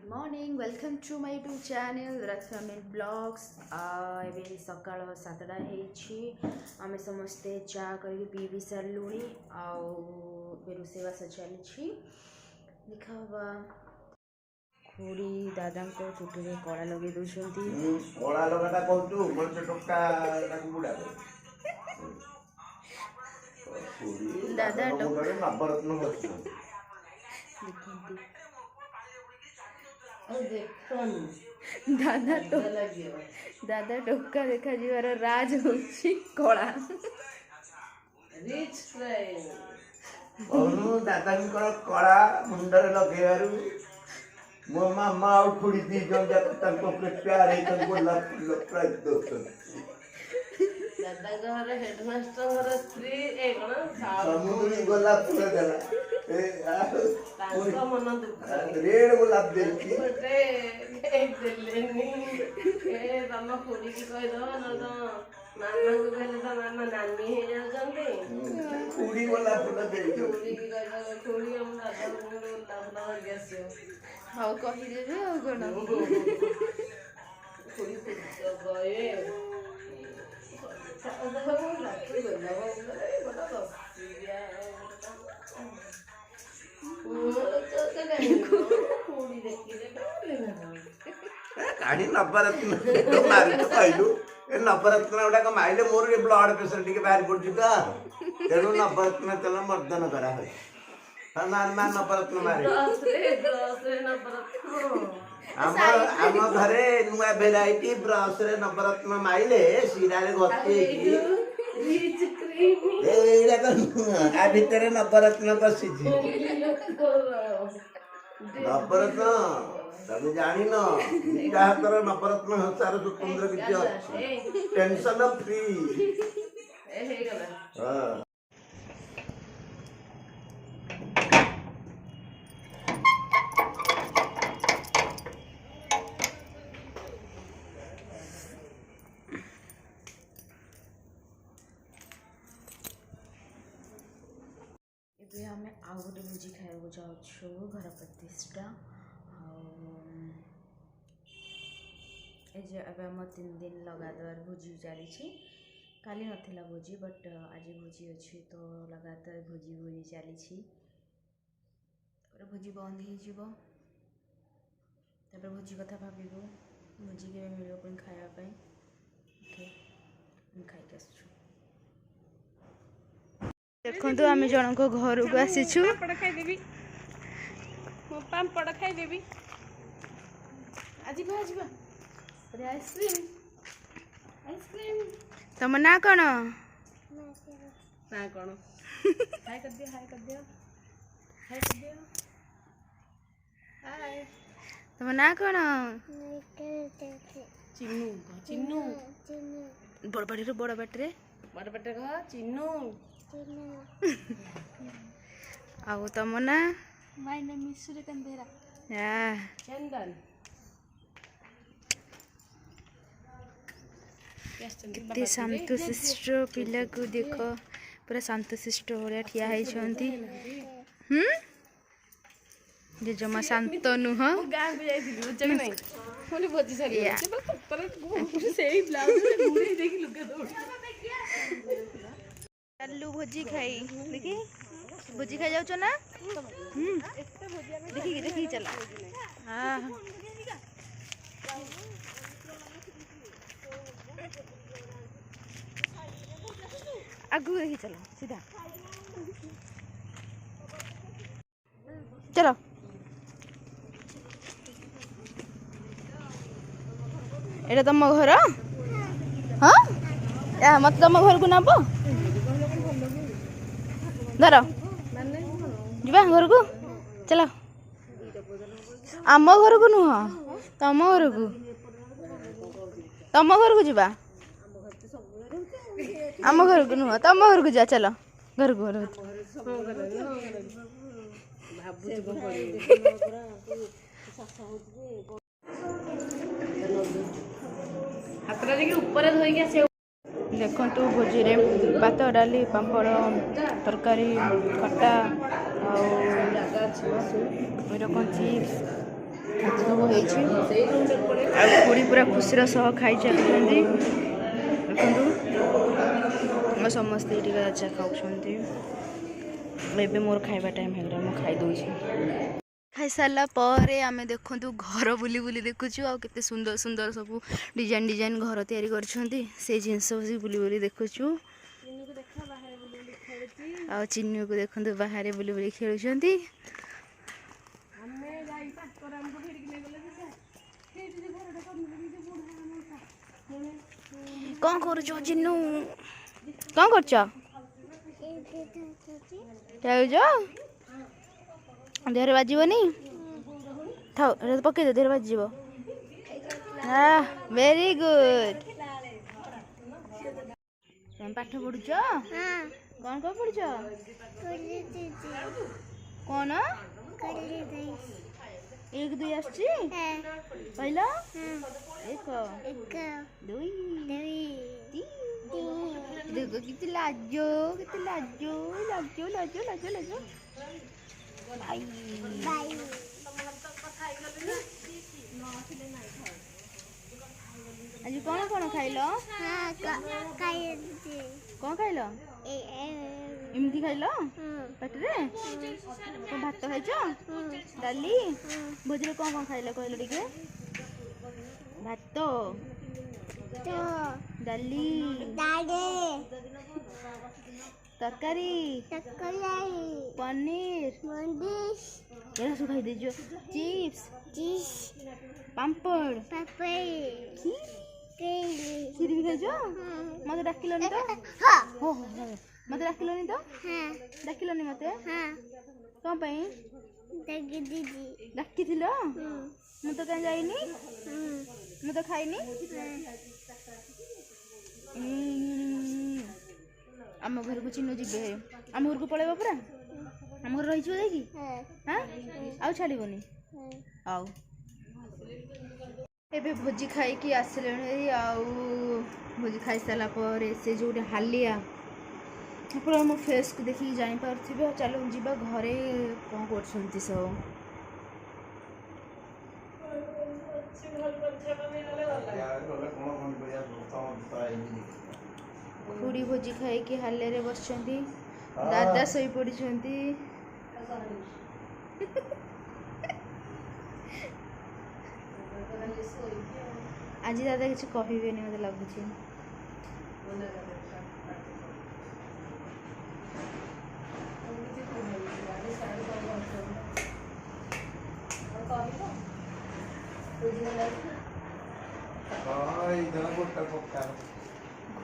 Good morning welcome to my YouTube channel Raj family blogs. एबे सकाळ 7टा होईछि आमे समस्ते चा करके पी भी सारलुणी आउ रोषेईबास चली देखा खुड़ी दादा को चुटी में कड़ा लगे दउछंती कड़ा लगाटा कहतु मन टोका बुड़ा दादा नवरत्न दादा टोका देखा जीवार राज होछि कड़ा रिच फ्राइंग कहनु दादा कड़ा मुंडर लगेबारु मो मामा आउ खुड़ी दी जन जात तनको प्यार है तनको लप प्राइस दोस्त दादा घर हेडमास्टर घर स्त्री ए कोन समुद्री गोलाप फूल देला ए तांको मन दुख रेड गोलाप देली बटे एक देलेनी ए तम खुड़ी की कह दो न तो नाना को कहले तो नाना नानी हे जाउछंती खुड़ी गोलाप फूल देली खुड़ी की कह दो खुड़ी हम दादा को गोलाप ना गेसियो हाउ कहि देबे आ कोन खुड़ी तो गए गाड़ी नवरत्न तो मारी तो कहलु ए नवरत्न उडा का माइले मोर ब्लड प्रेशर टिके बाहर पड़ जुका तेनु नवरत्न चल मर्दन करा है मान मान नवरत्न मारे दसरे नवरत्न आम घरे नुआ भेराइटी ब्रश रे नवरत्न माइले सीरा रे गते की रिच क्रीम एइडा का आ भितरे नवरत्न बसिछि नवरत्न तमे जानि न निका हातर नवरत्न हसार सुंदर किछ अछि टेंशन फ्री ए हे गला हां आम आउ गोटे भोजी खाइबा जाऊँ घर प्रतिष्ठा आम 3 दिन लगातार भोजी चली काली नथिला भोजी बट आज भोजी अच्छी तो लगातार भोजी चली भोजी बंद हो भोजी कथा भाव भोजी के मिल खायापी ओके खाई आसु देखो आम जन को घर को आसीचु खाइदेवी मो पापड़ खाइदेवी आज आइसक्रीम आइसक्रीम तुम ना कौन ना कौन हाय कर दियो हाय कर दियो हाय कर दियो हाय तुम ना कौन चिन्नू चिन्नू बड़ बाटी बड़ बाटे कह चिन्नू आउ तुम ना माय नेम इज सूर्यकांत चंदन कितने शांतशिष्ट पिला को देख पूरा शांतशिष्ट भाया ठिया होती जे जमा शांत नुह गाँव को जाइए नहीं मुझे भोजी सारी से ब्लाउज देखी लुगा दौड़ चलू भोजी खाई देखी भोजी खाई जाऊच ना देखी देखी चला हाँ आगू देखी चलो सीधा चलो एटा तुम घर हाँ मत तुम घर को नब धर जा घर को चलो आम घर को नुह तम घर को जा आम घर को नुह तम घर को जा चलो घर को देखु भोजी भात डाली पापड़ तरकारी खटा और चिप्स ସବୁ ହେଇଛି ଆଉ ଖୁଡ଼ି ପୁରା ଖୁସିର ସହ ଖାଇ ଚାଲିଛନ୍ତି। ଦେଖନ୍ତୁ ଆମେ ସମସ୍ତେ ଏଇଠି ଚା ଖାଉଛନ୍ତି। ଏବେ ମୋର ଖାଇବା ଟାଇମ୍ ହେଇଗଲା, ମୁଁ ଖାଇଦେଉଛି। ଖାଇସାରିଲା ପରେ ଆମେ ଦେଖନ୍ତୁ ଘର ବୁଲି ବୁଲି ଦେଖୁଛୁ ଆଉ କେତେ ସୁନ୍ଦର ସୁନ୍ଦର ସବୁ ଡିଜାଇନ୍ ଡିଜାଇନ୍ ଘର ତିଆରି କରିଛନ୍ତି। ସେଇ ଜିନିଷ ବସି ବୁଲି ବୁଲି ଦେଖୁଛୁ। ଆଉ ଚିନ୍ନୁକୁ ଦେଖନ୍ତୁ ବାହାରେ ବୁଲି ବୁଲି ଖେଳୁଛନ୍ତି। କ'ଣ କରୁଛ ଚିନ୍ନୁ? କ'ଣ କରୁଛ? ଖେଳୁଛ? ଦେହରେ ବାଜିବନି? ଥାଉ ପକେଇ ଦିଅ, ଦେହରେ ବାଜିଯିବ। Very good. ତମେ ପାଠ ପଢୁଛ? କ'ଣ ପଢୁଛ? କ'ଣ 1 2 ଆସୁଛି କହିଲ? 1 2 ଦେଖ କେତେ ଲାଜ, କେତେ ଲାଜ ଲାଜ ଲାଜ ଲାଜ ଲାଜ। ଆଜି କ'ଣ କ'ଣ ଖାଇଲ? କ'ଣ ଖାଇଲ? ଏମିତି ଖାଇଲ ପାଟିରେ? କ'ଣ ଭାତ ଖାଇଛ? ଡାଲି? ଭୋଜିରେ କ'ଣ କ'ଣ ଖାଇଲ କହିଲ ଟିକେ? ଭାତ, ଡାଲି, ତରକାରୀ, ପନିର, ଏଗୁଡ଼ା ସବୁ ଖାଇ ଦେଇଛ। ଚିପ୍ସ, ପାମ୍ପଡ଼, କ୍ଷୀରି ବି ଖାଇଛ? ମତେ ଡାକିଲନି ତ? ମତେ ଡାକିଲନି ତ? ଡାକିଲନି ମତେ କ'ଣ ପାଇଁ? ଡାକିଥିଲ? ମୁଁ ତ କାହିଁ ଯାଇନି, ମୁଁ ତ ଖାଇନି। ଆମ ଘରକୁ ଚିହ୍ନ ଯିବେ, ଆମ ଘରକୁ ପଳେଇବ ପୁରା? ଆମ ଘରେ ରହିଯିବ ଯାଇକି? ଆଉ ଛାଡ଼ିବନି? ଆଉ ଏବେ ଭୋଜି ଖାଇକି ଆସିଲେଣି। ଆଉ ଭୋଜି ଖାଇସାରିଲା ପରେ ସେ ଯେଉଁଠି ହାଲିଆ ଆପଣ ମୋ ଫେସ୍କୁ ଦେଖିକି ଜାଣିପାରୁଥିବେ। ଚାଲ ଯିବା ଘରେ କ'ଣ କରୁଛନ୍ତି ସବୁ। ଖୁଡ଼ି ଭୋଜି ଖାଇକି ହାଲିଆରେ ବସିଛନ୍ତି। ଦାଦା ଶୋଇପଡ଼ିଛନ୍ତି। ଆଜି ଦାଦା କିଛି କହିବେନି ମୋତେ ଲାଗୁଛି।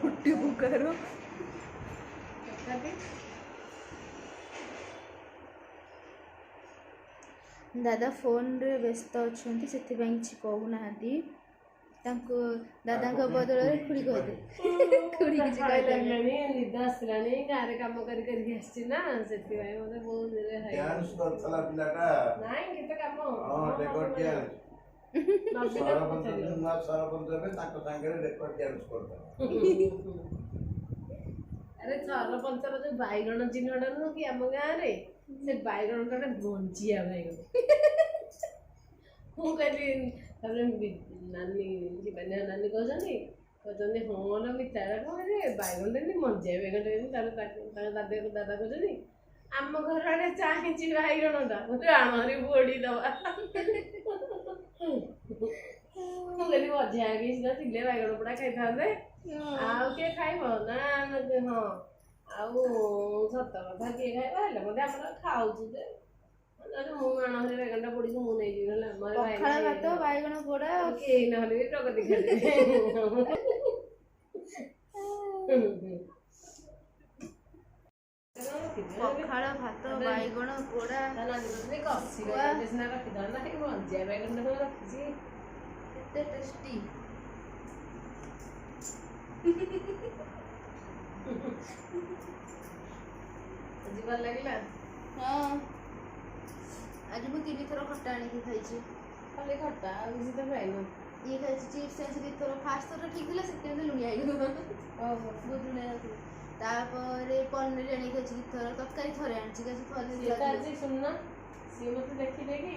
ଗୋଟେ ବୁକାର ଦାଦା ଫୋନରେ ବ୍ୟସ୍ତ ଅଛନ୍ତି, ସେଥିପାଇଁ କିଛି କହୁନାହାନ୍ତି। ତାଙ୍କୁ ଦାଦାଙ୍କ ବଦଳରେ ଖୁଡ଼ି କହିଦେବେ। ଖୁଡ଼ି କିଛି କହିଲେନି। ନିଦ ଆସିଲାଣି, ଗାଁରେ କାମ କରିକି ଆସିଛି ନା, ସେଥିପାଇଁ ମତେ ବହୁତ ନାଇଁ କେତେ କାମ। ଆରେ ସରପଞ୍ଚର ଯୋଉ ବାଇଗଣ ଚିହ୍ନଟା ନୁହଁ କି ଆମ ଗାଁରେ, ସେ ବାଇଗଣଟା ବଞ୍ଚିଆ ବାଇଗଣ। ମୁଁ କହିଲି, ତାପରେ ନାନୀ ଶିବାନୀ ନାନୀ କହୁଛନ୍ତି ହଁ ନା ମିଠାଟା କ'ଣ ବାଇଗଣଟା ଏମିତି ମଞ୍ଜିଆ ବାଇଗଣଟା ଏମିତି। ତାପରେ ଦାଦା କହୁଛନ୍ତି ଆମ ଘର ଆଡ଼େ ଚାହିଁଛି ବାଇଗଣଟା, ମୋତେ ଆଣରେ ପୋଡ଼ିଦବା। ମୁଁ କହିଲି ମଜା ହେଇକି ଥିଲେ ବାଇଗଣ ପୋଡ଼ା ଖାଇଥାନ୍ତେ, ଆଉ କିଏ ଖାଇବ ନା? ହଁ ଆଉ ସତ କଥା କିଏ ଖାଇବ? ହେଲେ ମୋତେ ଆମର ଖାଉଛୁ ଯେ ମୁଁ ଆଣରେ ବାଇଗଣଟା ପୋଡ଼ିକି ମୁଁ ନେଇଯିବି। ହେଲେ ଆମର ପଖାଳ ଭାତ ବାଇଗଣ ପୋଡ଼ା କେହି ନହେଲେ ବି ପ୍ରଗତି ଖାଇବେ। ପଖାଳ ଭାତ ବାଇଗଣ ପୋଡ଼ା ସିନା ରଖିଥାନ୍ତା, ମଞ୍ଜିଆ ବାଇଗଣଟା ରଖିଛି କେତେ ଟେଷ୍ଟି। ଆଜି ଭଲ ଲାଗିଲା? ହଁ, ଆଜି ମୁଁ 3 ଥର ଖଟା ଆଣିକି ଖାଇଛି। ଖାଲି ଖଟା, ଆଉ କିଛି ତ ଖାଇନୁ। ଇଏ ଖାଇଛି ଚିପ୍ସ ଆଣିଛି 2 ଥର। ଫାଷ୍ଟ ଥର ଠିକ୍ ଥିଲା, ସେକେଣ୍ଡ ଲୁଣିଆ ହେଇଗଲା। ବହୁତ ଲୁଣିଆ ହେଇଥିଲା। ତାପରେ ପନିର ଆଣିକି ଖାଇଛି 2 ଥର। ତରକାରୀ ଥରେ ଆଣିଛି, ଆଜି ଶୁଣୁନ, ସିଏ ମୋତେ ଦେଖିଦେଇକି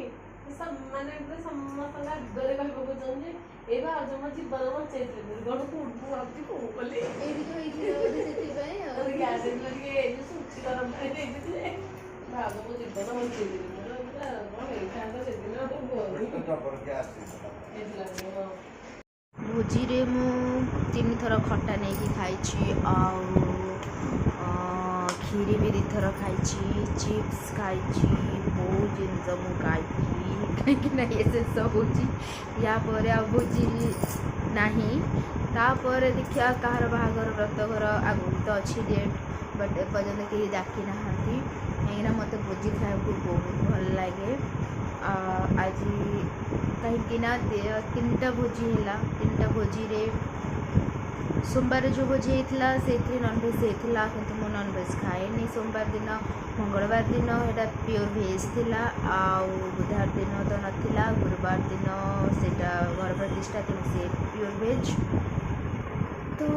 ମାନେ ସମସ୍ତଙ୍କ ଆଗରେ କହି ପକଉଛନ୍ତି ଯେ ଏଇ ଭାଉଜ ମୋ ଜୀବନ ବଞ୍ଚେଇଥିଲେ କଣ କୋଉଠୁ ଭାବୁଛି କୋଉ କଲି ସେଥିପାଇଁ ଆଉ ଗ୍ୟାସ୍ ହେଇଥିଲା ଟିକେ ଏଇ ଯୋଉ ସୁଚି ଗରମ ପାଣି ଦେଇଥିଲେ ଭାଉଜ ମୋ ଜୀବନ ବଞ୍ଚେଇଥିଲେ ମୋର ପୁରା କଣ ହେଇଥାନ୍ତା ସେଦିନ ହେଇଥିଲା ଭୋଜିରେ ମୁଁ 3 ଥର ଖଟା ନେଇକି ଖାଇଛି ଆଉ କ୍ଷୀରି ବି 2 ଥର ଖାଇଛି ଚିପ୍ସ ଖାଇଛି ବହୁତ ଜିନିଷ ମୁଁ ଖାଇଛି କାହିଁକି ନା ଏ ଶେଷ ହେଉଛି ୟା ପରେ ଆଉ ଭୋଜି ନାହିଁ ତାପରେ ଦେଖିବା କାହାର ବାହାଘର ବ୍ରତଘର ଆଗକୁ ତ ଅଛି ଡେଟ୍ ବଟ୍ ଏପର୍ଯ୍ୟନ୍ତ କେହି ଡାକି ନାହାନ୍ତି କାହିଁକିନା ମୋତେ ଭୋଜି ଖାଇବାକୁ ବହୁତ ଭଲ ଲାଗେ ଆଜି କାହିଁକି ନା 3ଟା ଭୋଜି ହେଲା 3ଟା ଭୋଜିରେ सोमवार जो भोजी होता से नॉनभेज होता किंतु मु नॉनभेज खाएनी सोमवार दिन मंगलवार दिन एटा प्योर भेज थिला आउ बुधवार दिन तो नथिला गुरुवार दिन सेटा घर प्रतिष्ठा थी से प्योर भेज तो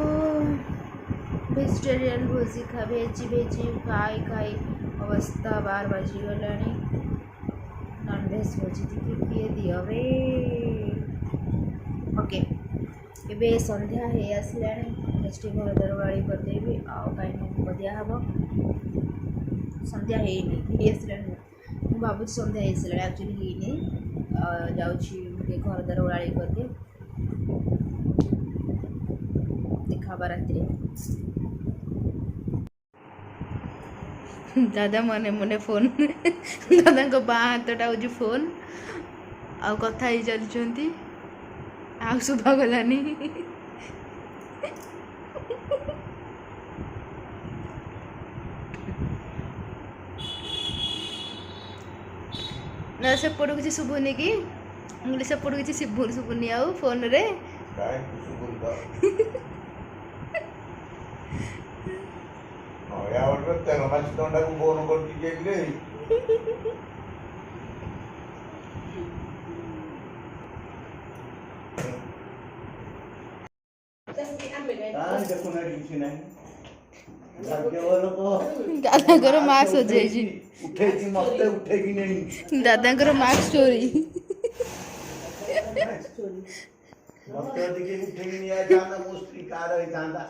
वेजिटेरियन भोजी खा भेजी भेजी खाई खाई अवस्था 12 बाजिगला नॉनभेज भोजी थी किए दिवे ओके ଏବେ ସନ୍ଧ୍ୟା ହେଇ ଆସିଲାଣି ନେକ୍ସଟ ଘର ଦରବାଳି କରିଦେବି ଆଉ କାହିଁକି ଦିଆହେବ ସନ୍ଧ୍ୟା ହେଇନି ହେଇ ଆସିଲାଣି ମୁଁ ଭାବୁଛି ସନ୍ଧ୍ୟା ହେଇସାରିଲାଣି ଆକ୍ଚୁଆଲି ହେଇନି ଯାଉଛି ଟିକେ ଘର ଦରବାଳି କରିଦିଏ ଦେଖାବା ରାତିରେ ଦାଦା ମନେ ମନେ ଫୋନ୍ ଦାଦାଙ୍କ ବାଁ ହାତଟା ହେଉଛି ଫୋନ୍ ଆଉ କଥା ହେଇ ଚାଲିଛନ୍ତି ଆଉ ଶୁଭା ଗଲାନି ନା ସେପଟୁ କିଛି ଶୁଭୁନି କି ମୁଁ ସେପଟୁ କିଛି ଶୁଭୁନି ଆଉ ଫୋନରେ ଦାଦାଙ୍କର ମାସ୍କ ସଜେଇଛି ଉଠେଇଛି ମତେ ଉଠେଇକି ନେଇ ଦାଦାଙ୍କର ମାସ୍କ ଷ୍ଟୋରି ମତେ ଟିକେ ଉଠେଇକି ନିଆଯାଇଥାନ୍ତା ମୋ ସ୍ତ୍ରୀ କାର ହେଇଥାନ୍ତା